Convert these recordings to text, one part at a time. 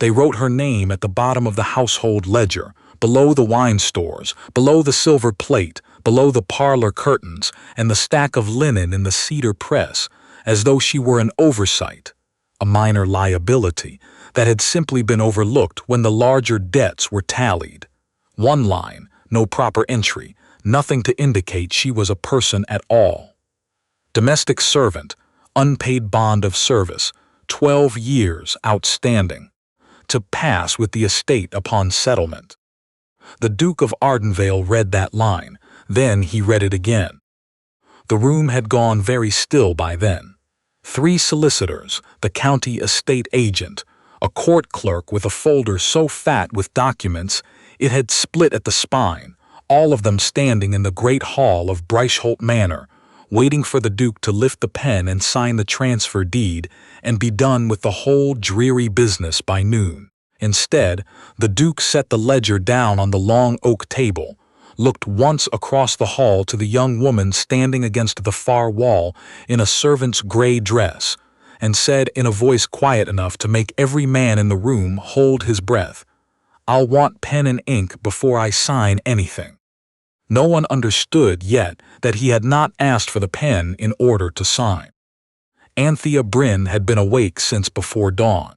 They wrote her name at the bottom of the household ledger, below the wine stores, below the silver plate, below the parlor curtains, and the stack of linen in the cedar press, as though she were an oversight, a minor liability that had simply been overlooked when the larger debts were tallied. One line, no proper entry, nothing to indicate she was a person at all. Domestic servant, unpaid bond of service, 12 years outstanding, to pass with the estate upon settlement. The Duke of Ardenvale read that line, then he read it again. The room had gone very still by then. 3 solicitors, the county estate agent, a court clerk with a folder so fat with documents it had split at the spine, all of them standing in the great hall of Bryceholt Manor, waiting for the Duke to lift the pen and sign the transfer deed and be done with the whole dreary business by noon. Instead, the Duke set the ledger down on the long oak table, looked once across the hall to the young woman standing against the far wall in a servant's gray dress, and said in a voice quiet enough to make every man in the room hold his breath, "I'll want pen and ink before I sign anything." No one understood yet that he had not asked for the pen in order to sign. Anthea Brynn had been awake since before dawn.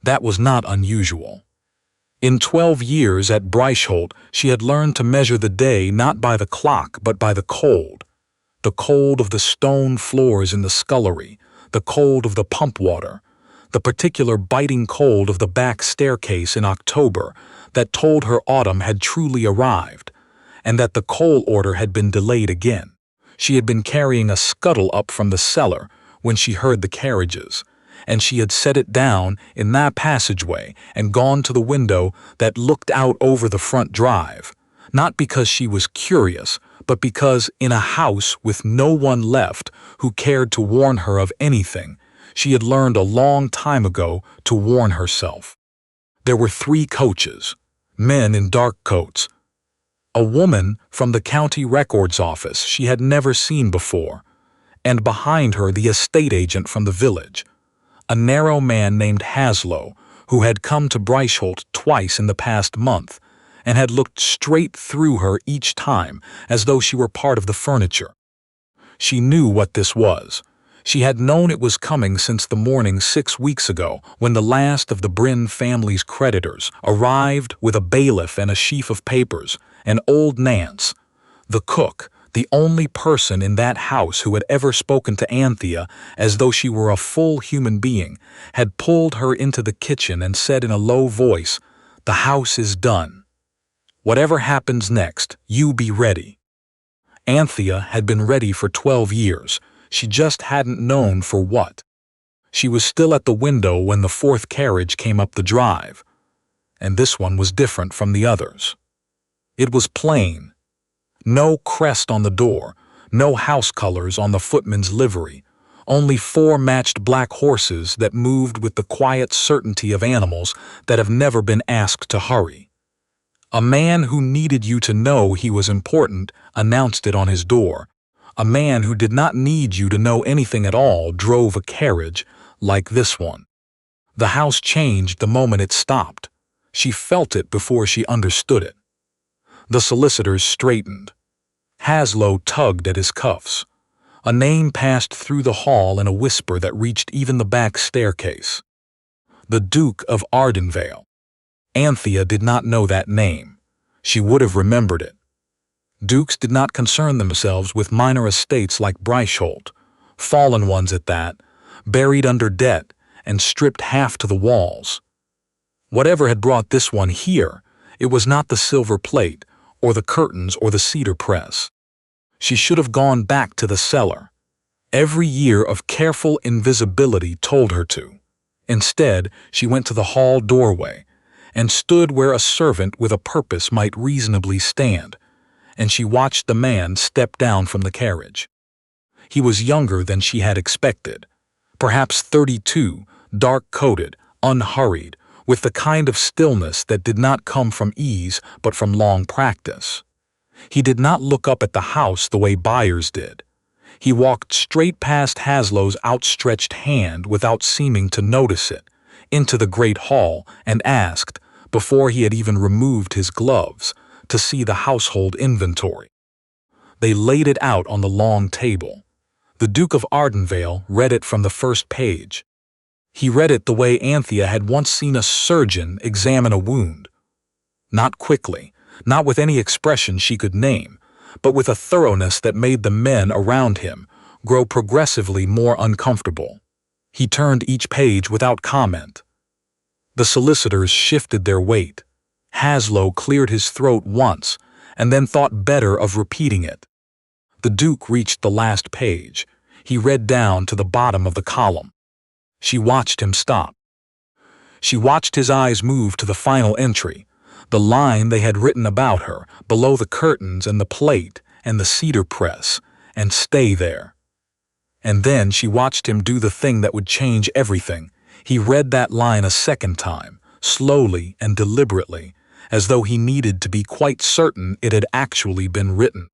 That was not unusual. In 12 years at Bryceholt, she had learned to measure the day not by the clock but by the cold of the stone floors in the scullery, the cold of the pump water, the particular biting cold of the back staircase in October that told her autumn had truly arrived, and that the coal order had been delayed again. She had been carrying a scuttle up from the cellar when she heard the carriages, and she had set it down in that passageway and gone to the window that looked out over the front drive, not because she was curious, but because in a house with no one left who cared to warn her of anything, she had learned a long time ago to warn herself. There were 3 coaches, men in dark coats, a woman from the county records office she had never seen before, and behind her the estate agent from the village, a narrow man named Haslow, who had come to Bryceholt twice in the past month, and had looked straight through her each time as though she were part of the furniture. She knew what this was. She had known it was coming since the morning 6 weeks ago when the last of the Brynn family's creditors arrived with a bailiff and a sheaf of papers, and old Nance, the cook, the only person in that house who had ever spoken to Anthea as though she were a full human being, had pulled her into the kitchen and said in a low voice, "The house is done. Whatever happens next, you be ready." Anthea had been ready for 12 years. She just hadn't known for what. She was still at the window when the 4th carriage came up the drive, and this one was different from the others. It was plain. No crest on the door, no house colors on the footman's livery, only 4 matched black horses that moved with the quiet certainty of animals that have never been asked to hurry. A man who needed you to know he was important announced it on his door. A man who did not need you to know anything at all drove a carriage like this one. The house changed the moment it stopped. She felt it before she understood it. The solicitors straightened. Haslow tugged at his cuffs. A name passed through the hall in a whisper that reached even the back staircase. The Duke of Ardenvale. Anthea did not know that name. She would have remembered it. Dukes did not concern themselves with minor estates like Bryceholt, fallen ones at that, buried under debt and stripped half to the walls. Whatever had brought this one here, it was not the silver plate, or the curtains or the cedar press. She should have gone back to the cellar. Every year of careful invisibility told her to. Instead, she went to the hall doorway and stood where a servant with a purpose might reasonably stand, and she watched the man step down from the carriage. He was younger than she had expected, perhaps 32, dark-coated, unhurried, with the kind of stillness that did not come from ease but from long practice. He did not look up at the house the way buyers did. He walked straight past Haslow's outstretched hand without seeming to notice it, into the great hall and asked, before he had even removed his gloves, to see the household inventory. They laid it out on the long table. The Duke of Ardenvale read it from the first page. He read it the way Anthea had once seen a surgeon examine a wound. Not quickly, not with any expression she could name, but with a thoroughness that made the men around him grow progressively more uncomfortable. He turned each page without comment. The solicitors shifted their weight. Haslow cleared his throat once, and then thought better of repeating it. The Duke reached the last page. He read down to the bottom of the column. She watched him stop. She watched his eyes move to the final entry, the line they had written about her, below the curtains and the plate and the cedar press, and stay there. And then she watched him do the thing that would change everything. He read that line a second time, slowly and deliberately, as though he needed to be quite certain it had actually been written.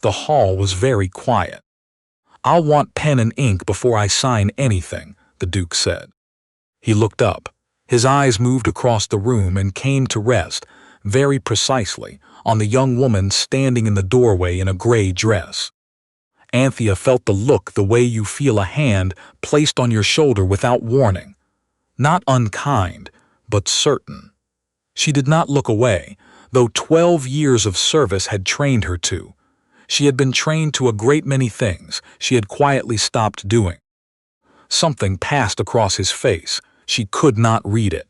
The hall was very quiet. "I'll want pen and ink before I sign anything," the Duke said. He looked up. His eyes moved across the room and came to rest, very precisely, on the young woman standing in the doorway in a gray dress. Anthea felt the look the way you feel a hand placed on your shoulder without warning. Not unkind, but certain. She did not look away, though 12 years of service had trained her to. She had been trained to a great many things she had quietly stopped doing. Something passed across his face. She could not read it.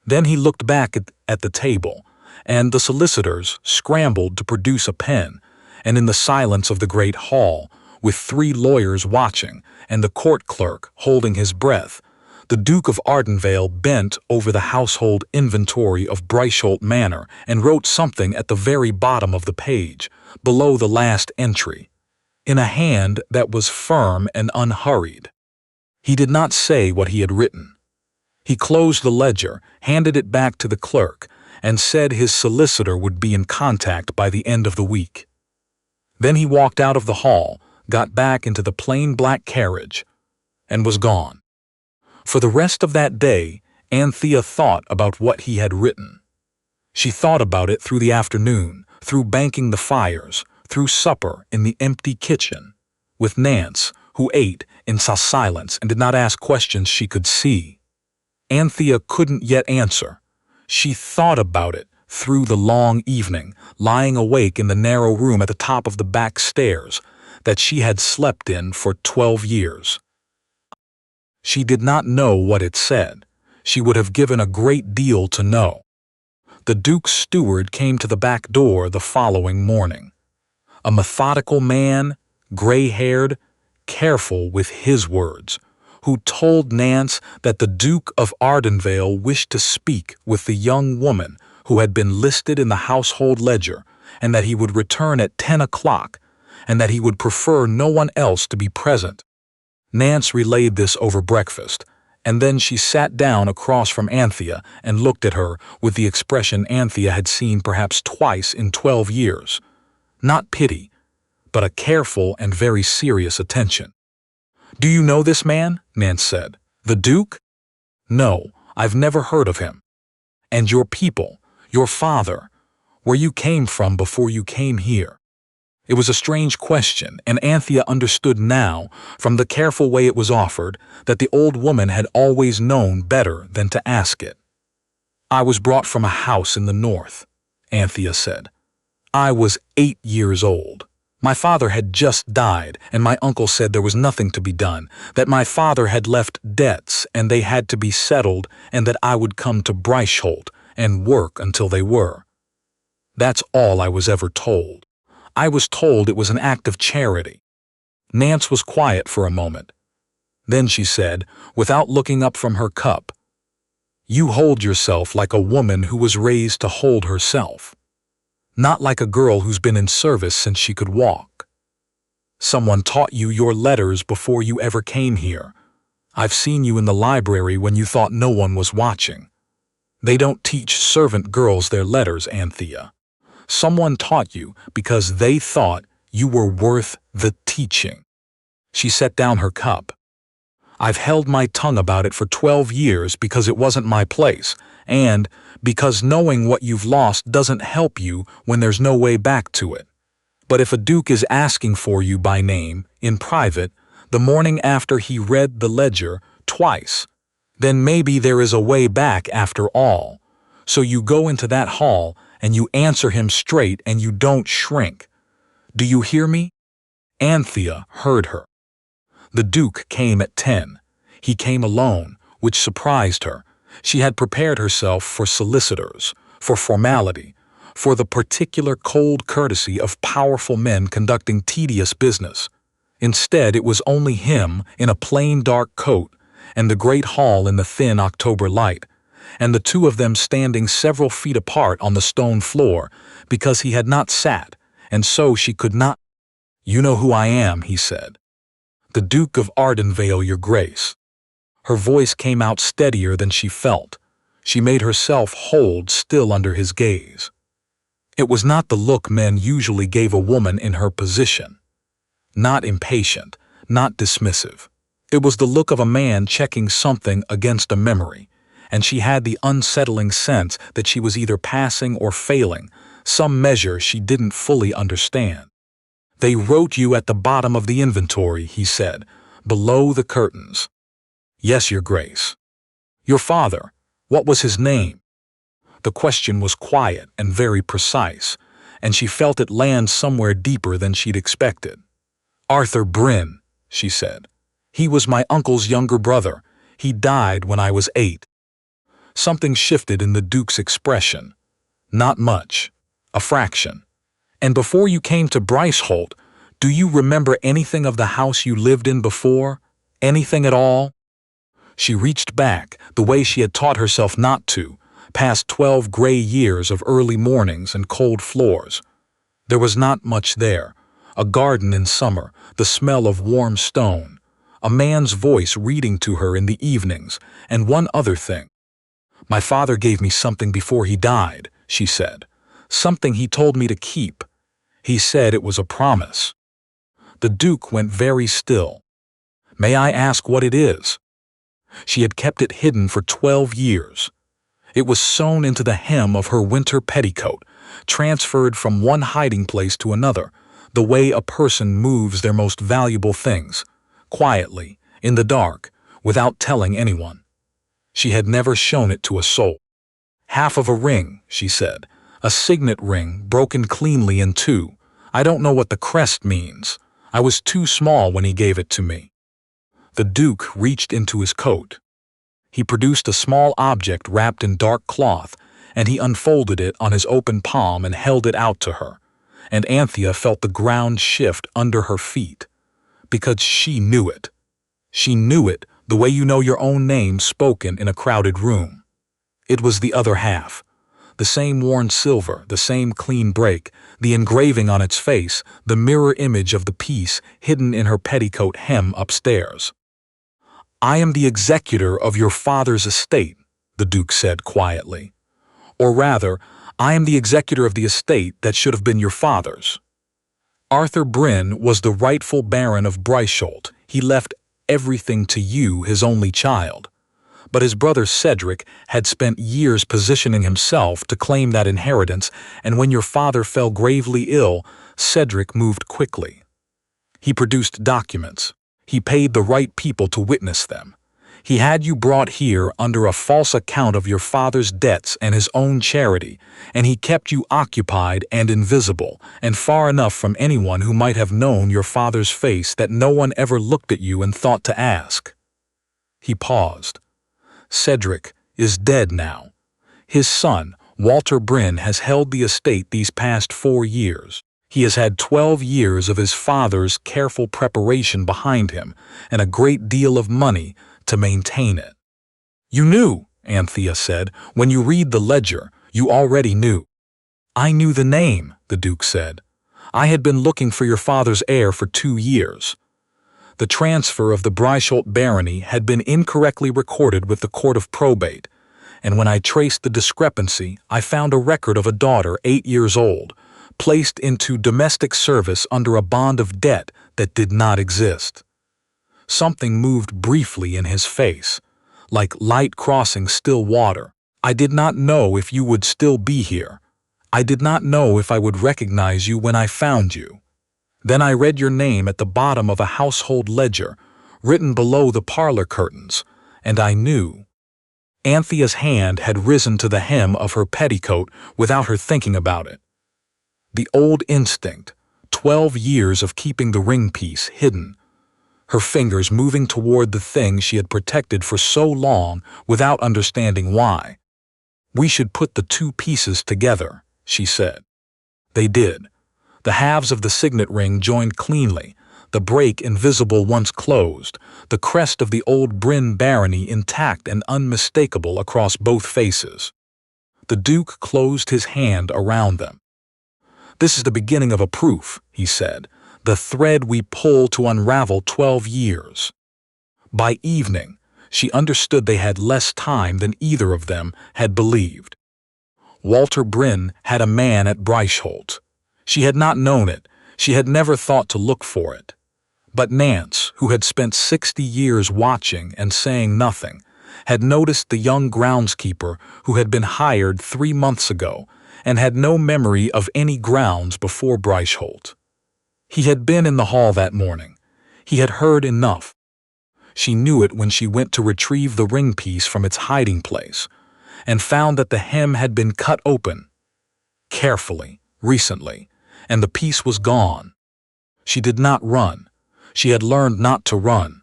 Then he looked back at the table, and the solicitors scrambled to produce a pen, and in the silence of the great hall, with 3 lawyers watching and the court clerk holding his breath, the Duke of Ardenvale bent over the household inventory of Bryceholt Manor and wrote something at the very bottom of the page, below the last entry, in a hand that was firm and unhurried. He did not say what he had written. He closed the ledger, handed it back to the clerk, and said his solicitor would be in contact by the end of the week. Then he walked out of the hall, got back into the plain black carriage, and was gone. For the rest of that day, Anthea thought about what he had written. She thought about it through the afternoon, through banking the fires, through supper in the empty kitchen, with Nance, who ate in silence and did not ask questions she could see. Anthea couldn't yet answer. She thought about it through the long evening, lying awake in the narrow room at the top of the back stairs that she had slept in for 12 years. She did not know what it said. She would have given a great deal to know. The Duke's steward came to the back door the following morning. A methodical man, gray-haired, careful with his words, who told Nance that the Duke of Ardenvale wished to speak with the young woman who had been listed in the household ledger, and that he would return at 10 o'clock, and that he would prefer no one else to be present. Nance relayed this over breakfast, and then she sat down across from Anthea and looked at her with the expression Anthea had seen perhaps twice in 12 years. Not pity, but a careful and very serious attention. "Do you know this man?" Nance said. "The Duke?" "No, I've never heard of him." "And your people, your father, where you came from before you came here?" It was a strange question, and Anthea understood now, from the careful way it was offered, that the old woman had always known better than to ask it. "I was brought from a house in the north," Anthea said. "I was 8 years old. My father had just died, and my uncle said there was nothing to be done, that my father had left debts and they had to be settled, and that I would come to Bryceholt and work until they were. That's all I was ever told. I was told it was an act of charity." Nance was quiet for a moment. Then she said, without looking up from her cup, "You hold yourself like a woman who was raised to hold herself. Not like a girl who's been in service since she could walk. Someone taught you your letters before you ever came here. I've seen you in the library when you thought no one was watching. They don't teach servant girls their letters, Anthea. Someone taught you because they thought you were worth the teaching." She set down her cup. I've held my tongue about it for 12 years because it wasn't my place, and because knowing what you've lost doesn't help you when there's no way back to it. But if a duke is asking for you by name, in private, the morning after he read the ledger twice, then maybe there is a way back after all. So you go into that hall and you answer him straight and you don't shrink. Do you hear me? Anthea heard her. The Duke came at 10. He came alone, which surprised her. She had prepared herself for solicitors, for formality, for the particular cold courtesy of powerful men conducting tedious business. Instead, it was only him in a plain dark coat, and the great hall in the thin October light, and the two of them standing several feet apart on the stone floor, because he had not sat, and so she could not. "You know who I am," he said. "The Duke of Ardenvale, your grace." Her voice came out steadier than she felt. She made herself hold still under his gaze. It was not the look men usually gave a woman in her position. Not impatient, not dismissive. It was the look of a man checking something against a memory, and she had the unsettling sense that she was either passing or failing, some measure she didn't fully understand. "They wrote you at the bottom of the inventory," he said, "below the curtains." "Yes, your grace." "Your father, what was his name?" The question was quiet and very precise, and she felt it land somewhere deeper than she'd expected. "Arthur Brynn," she said. "He was my uncle's younger brother. He died when I was 8. Something shifted in the Duke's expression. Not much. A fraction. "And before you came to Bryceholt, do you remember anything of the house you lived in before? Anything at all?" She reached back, the way she had taught herself not to, past 12 gray years of early mornings and cold floors. There was not much there. A garden in summer, the smell of warm stone, a man's voice reading to her in the evenings, and one other thing. "My father gave me something before he died," she said. "Something he told me to keep. He said it was a promise." The Duke went very still. "May I ask what it is?" She had kept it hidden for 12 years. It was sewn into the hem of her winter petticoat, transferred from one hiding place to another, the way a person moves their most valuable things, quietly, in the dark, without telling anyone. She had never shown it to a soul. "Half of a ring," she said, "a signet ring broken cleanly in two. I don't know what the crest means. I was too small when he gave it to me." The Duke reached into his coat. He produced a small object wrapped in dark cloth, and he unfolded it on his open palm and held it out to her, and Anthea felt the ground shift under her feet. Because she knew it. She knew it the way you know your own name spoken in a crowded room. It was the other half. The same worn silver, the same clean break, the engraving on its face, the mirror image of the piece hidden in her petticoat hem upstairs. "I am the executor of your father's estate," the Duke said quietly. "Or rather, I am the executor of the estate that should have been your father's. Arthur Brynn was the rightful Baron of Bryceholt. He left everything to you, his only child. But his brother Cedric had spent years positioning himself to claim that inheritance, and when your father fell gravely ill, Cedric moved quickly. He produced documents. He paid the right people to witness them. He had you brought here under a false account of your father's debts and his own charity, and he kept you occupied and invisible, and far enough from anyone who might have known your father's face that no one ever looked at you and thought to ask." He paused. "Cedric is dead now. His son, Walter Brynn, has held the estate these past 4 years. He has had 12 years of his father's careful preparation behind him, and a great deal of money to maintain it." "You knew," Anthea said. "When you read the ledger, you already knew." "I knew the name," the Duke said. "I had been looking for your father's heir for 2 years. The transfer of the Bryceholt barony had been incorrectly recorded with the Court of Probate, and when I traced the discrepancy, I found a record of a daughter 8 years old, placed into domestic service under a bond of debt that did not exist. Something moved briefly in his face, like light crossing still water. "I did not know if you would still be here. I did not know if I would recognize you when I found you. Then I read your name at the bottom of a household ledger, written below the parlor curtains, and I knew." Anthea's hand had risen to the hem of her petticoat without her thinking about it. The old instinct, 12 years of keeping the ring piece hidden, her fingers moving toward the thing she had protected for so long without understanding why. "We should put the two pieces together," she said. They did. The halves of the signet ring joined cleanly, the break invisible once closed, the crest of the old Brynn barony intact and unmistakable across both faces. The Duke closed his hand around them. "This is the beginning of a proof," he said, "the thread we pull to unravel 12 years." By evening, she understood they had less time than either of them had believed. Walter Brynn had a man at Bryceholt. She had not known it, she had never thought to look for it. But Nance, who had spent 60 years watching and saying nothing, had noticed the young groundskeeper who had been hired 3 months ago and had no memory of any grounds before Bryceholt. He had been in the hall that morning. He had heard enough. She knew it when she went to retrieve the ring piece from its hiding place and found that the hem had been cut open, carefully, recently, and the piece was gone. She did not run. She had learned not to run.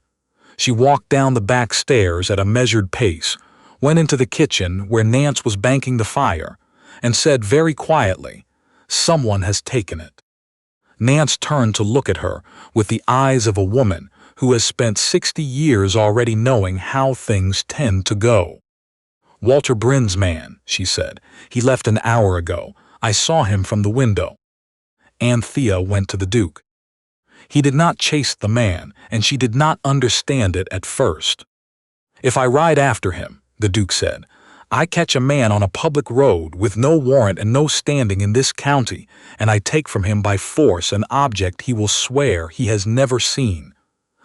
She walked down the back stairs at a measured pace, went into the kitchen where Nance was banking the fire, and said very quietly, "Someone has taken it." Nance turned to look at her with the eyes of a woman who has spent 60 years already knowing how things tend to go. "Walter Brynn's man," she said. "He left an hour ago. I saw him from the window." Anthea went to the Duke. He did not chase the man, and she did not understand it at first. "If I ride after him," the Duke said, "I catch a man on a public road with no warrant and no standing in this county, and I take from him by force an object he will swear he has never seen.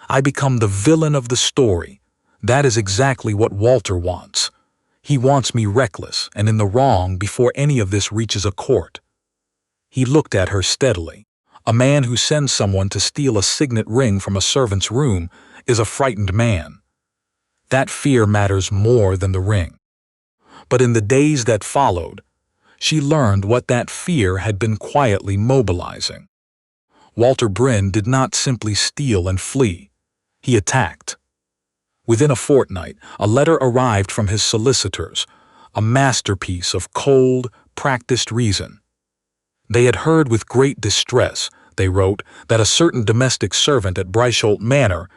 I become the villain of the story. That is exactly what Walter wants. He wants me reckless and in the wrong before any of this reaches a court." He looked at her steadily. A man who sends someone to steal a signet ring from a servant's room is a frightened man. That fear matters more than the ring. But in the days that followed, she learned what that fear had been quietly mobilizing. Walter Brynn did not simply steal and flee. He attacked. Within a fortnight, a letter arrived from his solicitors, a masterpiece of cold, practiced reason. They had heard with great distress, they wrote, that a certain domestic servant at Bryceholt Manor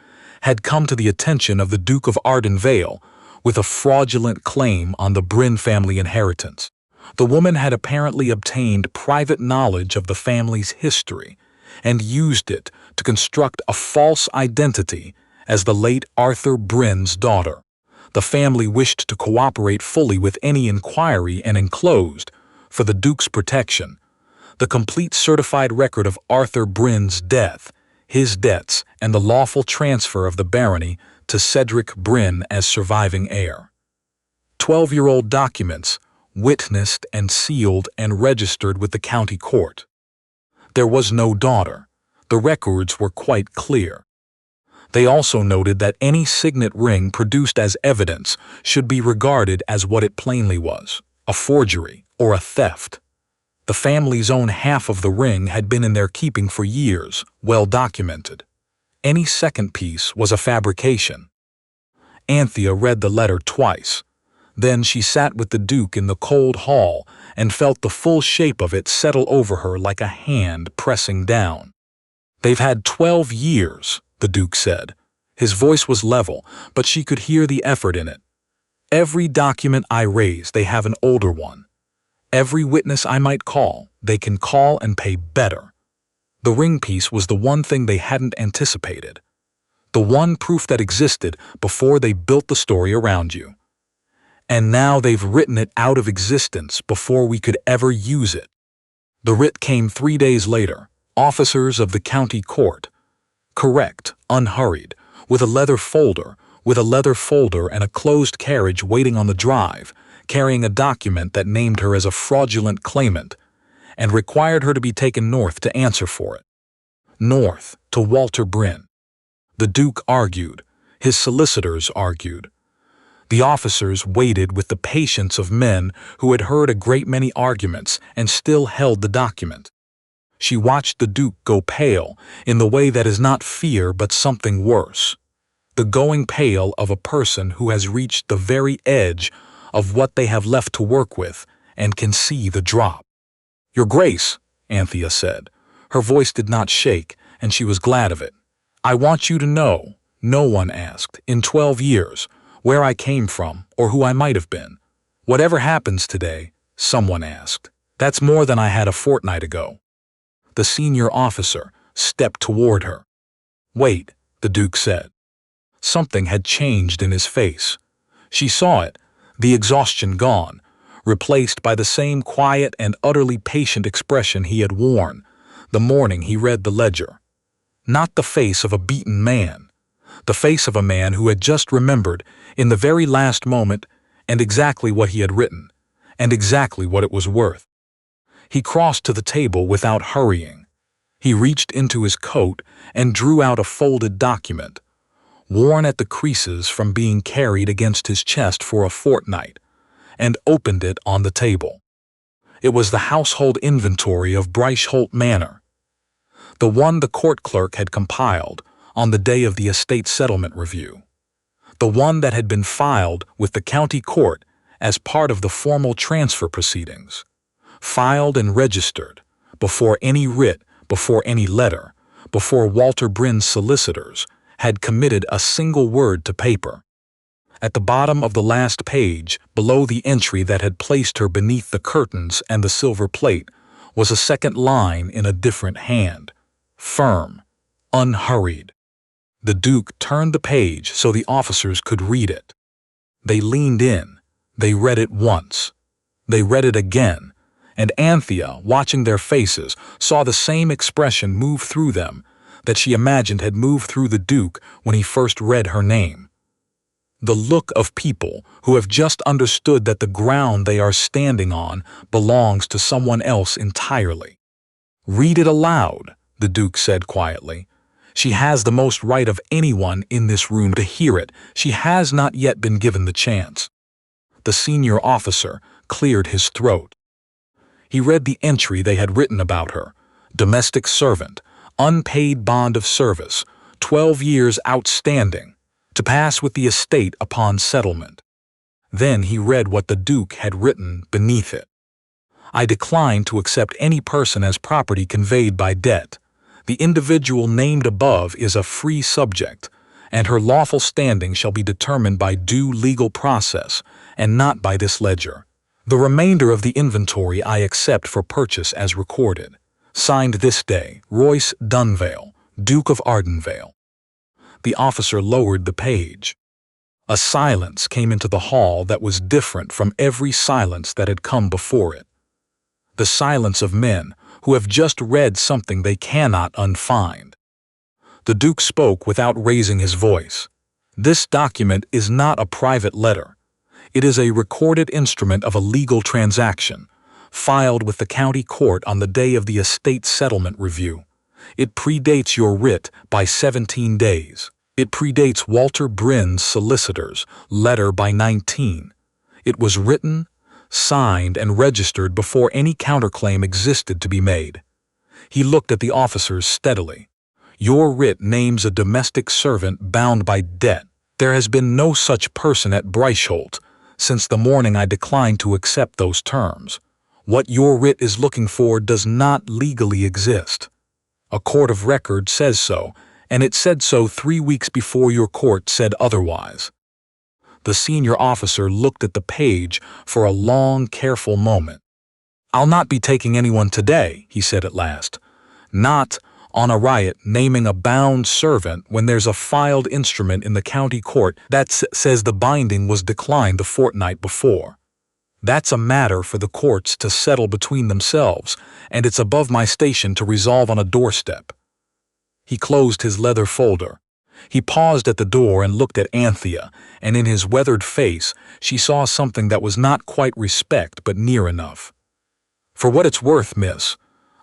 had come to the attention of the Duke of Ardenvale with a fraudulent claim on the Brynn family inheritance. The woman had apparently obtained private knowledge of the family's history and used it to construct a false identity as the late Arthur Brynn's daughter. The family wished to cooperate fully with any inquiry and enclosed, for the Duke's protection, the complete certified record of Arthur Brynn's death, his debts, and the lawful transfer of the barony to Cedric Brynn as surviving heir. 12-year-old documents, witnessed and sealed and registered with the county court. There was no daughter. The records were quite clear. They also noted that any signet ring produced as evidence should be regarded as what it plainly was, a forgery or a theft. The family's own half of the ring had been in their keeping for years, well documented. Any second piece was a fabrication. Anthea read the letter twice. Then she sat with the Duke in the cold hall and felt the full shape of it settle over her like a hand pressing down. "They've had 12 years, the Duke said. His voice was level, but she could hear the effort in it. "Every document I raise, they have an older one. Every witness I might call, they can call and pay better." The ring piece was the one thing they hadn't anticipated. The one proof that existed before they built the story around you. And now they've written it out of existence before we could ever use it. The writ came 3 days later. Officers of the county court. Correct, unhurried, with a leather folder, and a closed carriage waiting on the drive, carrying a document that named her as a fraudulent claimant and required her to be taken north to answer for it. North, to Walter Brynn. The Duke argued. His solicitors argued. The officers waited with the patience of men who had heard a great many arguments and still held the document. She watched the Duke go pale in the way that is not fear but something worse. The going pale of a person who has reached the very edge of what they have left to work with and can see the drop. "Your Grace," Anthea said. Her voice did not shake, and she was glad of it. "I want you to know," no one asked, "in 12 years, where I came from or who I might have been. Whatever happens today," someone asked, "that's more than I had a fortnight ago." The senior officer stepped toward her. "Wait," the Duke said. Something had changed in his face. She saw it, the exhaustion gone, replaced by the same quiet and utterly patient expression he had worn the morning he read the ledger. Not the face of a beaten man, the face of a man who had just remembered, in the very last moment, and exactly what he had written, and exactly what it was worth. He crossed to the table without hurrying. He reached into his coat and drew out a folded document, worn at the creases from being carried against his chest for a fortnight, and opened it on the table. It was the household inventory of Bryceholt Manor, the one the court clerk had compiled on the day of the estate settlement review, the one that had been filed with the county court as part of the formal transfer proceedings, filed and registered before any writ, before any letter, before Walter Brynn's solicitors had committed a single word to paper. At the bottom of the last page, below the entry that had placed her beneath the curtains and the silver plate, was a second line in a different hand, firm, unhurried. The Duke turned the page so the officers could read it. They leaned in. They read it once. They read it again, and Anthea, watching their faces, saw the same expression move through them that she imagined had moved through the Duke when he first read her name. The look of people who have just understood that the ground they are standing on belongs to someone else entirely. "Read it aloud," the Duke said quietly. "She has the most right of anyone in this room to hear it. She has not yet been given the chance." The senior officer cleared his throat. He read the entry they had written about her: domestic servant, unpaid bond of service, 12 years outstanding, to pass with the estate upon settlement. Then he read what the Duke had written beneath it. "I decline to accept any person as property conveyed by debt. The individual named above is a free subject, and her lawful standing shall be determined by due legal process, and not by this ledger. The remainder of the inventory I accept for purchase as recorded. Signed this day, Royce Dunvale, Duke of Ardenvale." The officer lowered the page. A silence came into the hall that was different from every silence that had come before it. The silence of men who have just read something they cannot unfind. The Duke spoke without raising his voice. "This document is not a private letter. It is a recorded instrument of a legal transaction, filed with the county court on the day of the estate settlement review. It predates your writ by 17 days. It predates Walter Brynn's solicitor's letter by 19. It was written, signed, and registered before any counterclaim existed to be made." He looked at the officers steadily. "Your writ names a domestic servant bound by debt. There has been no such person at Bryceholt since the morning I declined to accept those terms. What your writ is looking for does not legally exist. A court of record says so, and it said so 3 weeks before your court said otherwise." The senior officer looked at the page for a long, careful moment. "I'll not be taking anyone today," he said at last. "Not on a riot naming a bound servant when there's a filed instrument in the county court that says the binding was declined the fortnight before. That's a matter for the courts to settle between themselves, and it's above my station to resolve on a doorstep." He closed his leather folder. He paused at the door and looked at Anthea, and in his weathered face she saw something that was not quite respect but near enough. "For what it's worth, miss,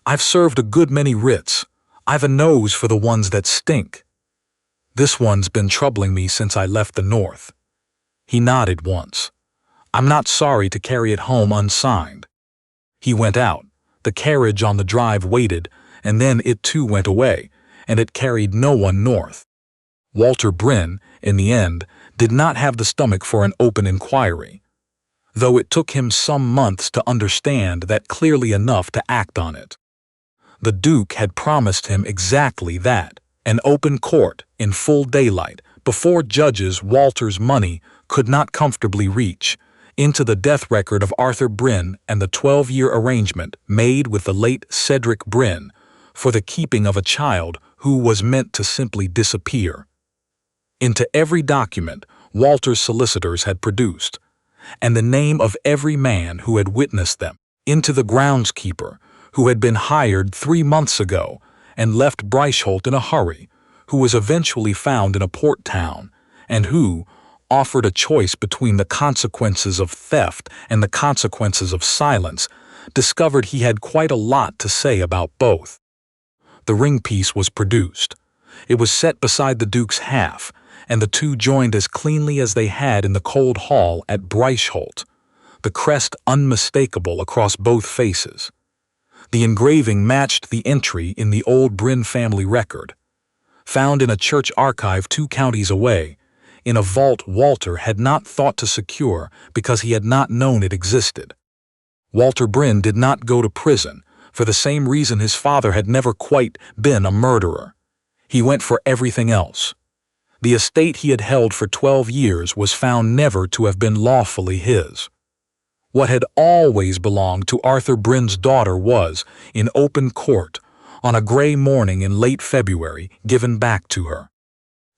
I've served a good many writs. I've a nose for the ones that stink. This one's been troubling me since I left the north." He nodded once. "I'm not sorry to carry it home unsigned." He went out. The carriage on the drive waited, and then it too went away, and it carried no one north. Walter Brynn, in the end, did not have the stomach for an open inquiry, though it took him some months to understand that clearly enough to act on it. The Duke had promised him exactly that, an open court, in full daylight, before judges Walter's money could not comfortably reach, into the death record of Arthur Brynn and the 12-year arrangement made with the late Cedric Brynn for the keeping of a child who was meant to simply disappear. Into every document Walter's solicitors had produced, and the name of every man who had witnessed them, into the groundskeeper who had been hired 3 months ago and left Bryceholt in a hurry, who was eventually found in a port town, and who, offered a choice between the consequences of theft and the consequences of silence, discovered he had quite a lot to say about both. The ring piece was produced. It was set beside the Duke's half, and the two joined as cleanly as they had in the cold hall at Bryceholt, the crest unmistakable across both faces. The engraving matched the entry in the old Brynn family record, found in a church archive 2 counties away, in a vault Walter had not thought to secure because he had not known it existed. Walter Brynn did not go to prison for the same reason his father had never quite been a murderer. He went for everything else. The estate he had held for 12 years was found never to have been lawfully his. What had always belonged to Arthur Brynn's daughter was, in open court, on a gray morning in late February, given back to her.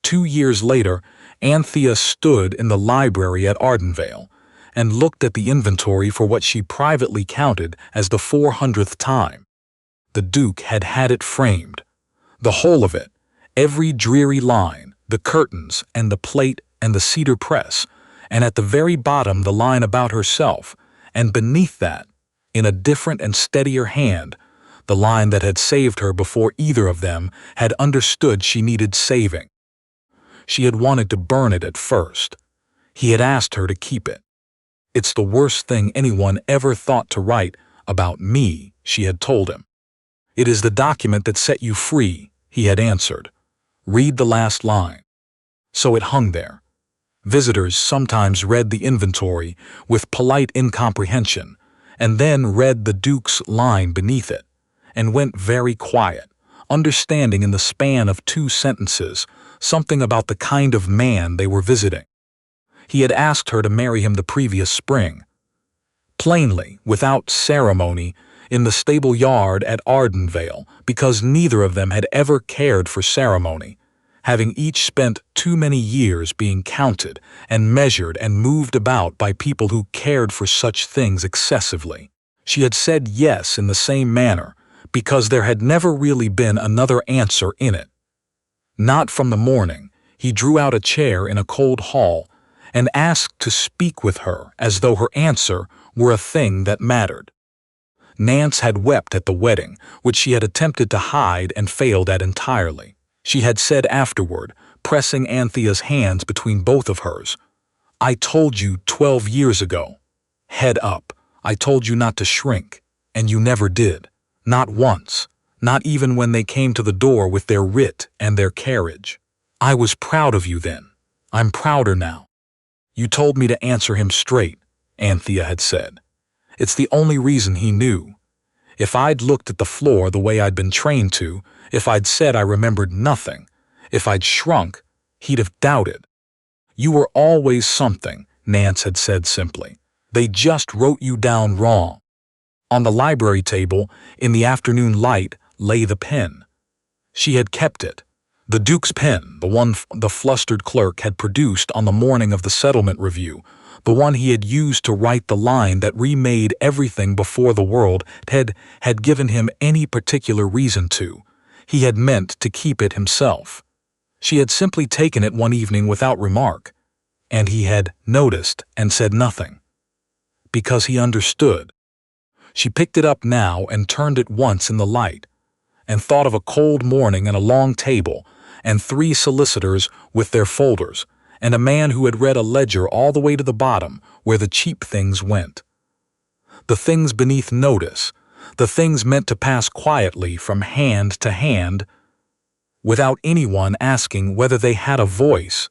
2 years later, Anthea stood in the library at Ardenvale and looked at the inventory for what she privately counted as the 400th time. The Duke had had it framed, the whole of it, every dreary line, the curtains and the plate and the cedar press, and at the very bottom the line about herself, and beneath that, in a different and steadier hand, the line that had saved her before either of them had understood she needed saving. She had wanted to burn it at first. He had asked her to keep it. "It's the worst thing anyone ever thought to write about me," she had told him. "It is the document that set you free," he had answered. "Read the last line." So it hung there. Visitors sometimes read the inventory with polite incomprehension, and then read the Duke's line beneath it, and went very quiet, understanding in the span of 2 sentences something about the kind of man they were visiting. He had asked her to marry him the previous spring. Plainly, without ceremony, in the stable yard at Ardenvale, because neither of them had ever cared for ceremony, having each spent too many years being counted and measured and moved about by people who cared for such things excessively. She had said yes in the same manner, because there had never really been another answer in it. Not from the morning, he drew out a chair in a cold hall and asked to speak with her as though her answer were a thing that mattered. Nance had wept at the wedding, which she had attempted to hide and failed at entirely. She had said afterward, pressing Anthea's hands between both of hers, "I told you 12 years ago. Head up. I told you not to shrink, and you never did. Not once. Not even when they came to the door with their writ and their carriage. I was proud of you then. I'm prouder now. You told me to answer him straight," Anthea had said. "It's the only reason he knew. If I'd looked at the floor the way I'd been trained to, if I'd said I remembered nothing, if I'd shrunk, he'd have doubted. You were always something," Nance had said simply. "They just wrote you down wrong." On the library table, in the afternoon light, lay the pen. She had kept it. The Duke's pen, the one the flustered clerk had produced on the morning of the settlement review, the one he had used to write the line that remade everything before the world had given him any particular reason to. He had meant to keep it himself. She had simply taken it one evening without remark, and he had noticed and said nothing. Because he understood. She picked it up now and turned it once in the light, and thought of a cold morning and a long table, and 3 solicitors with their folders, and a man who had read a ledger all the way to the bottom where the cheap things went. The things beneath notice, the things meant to pass quietly from hand to hand, without anyone asking whether they had a voice,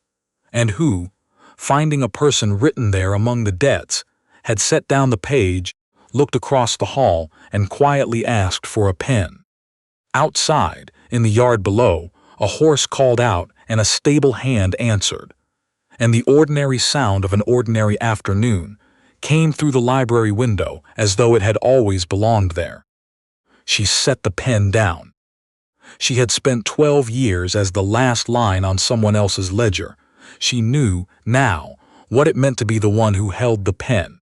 and who, finding a person written there among the debts, had set down the page, looked across the hall, and quietly asked for a pen. Outside, in the yard below, a horse called out and a stable hand answered, and the ordinary sound of an ordinary afternoon came through the library window as though it had always belonged there. She set the pen down. She had spent 12 years as the last line on someone else's ledger. She knew, now, what it meant to be the one who held the pen.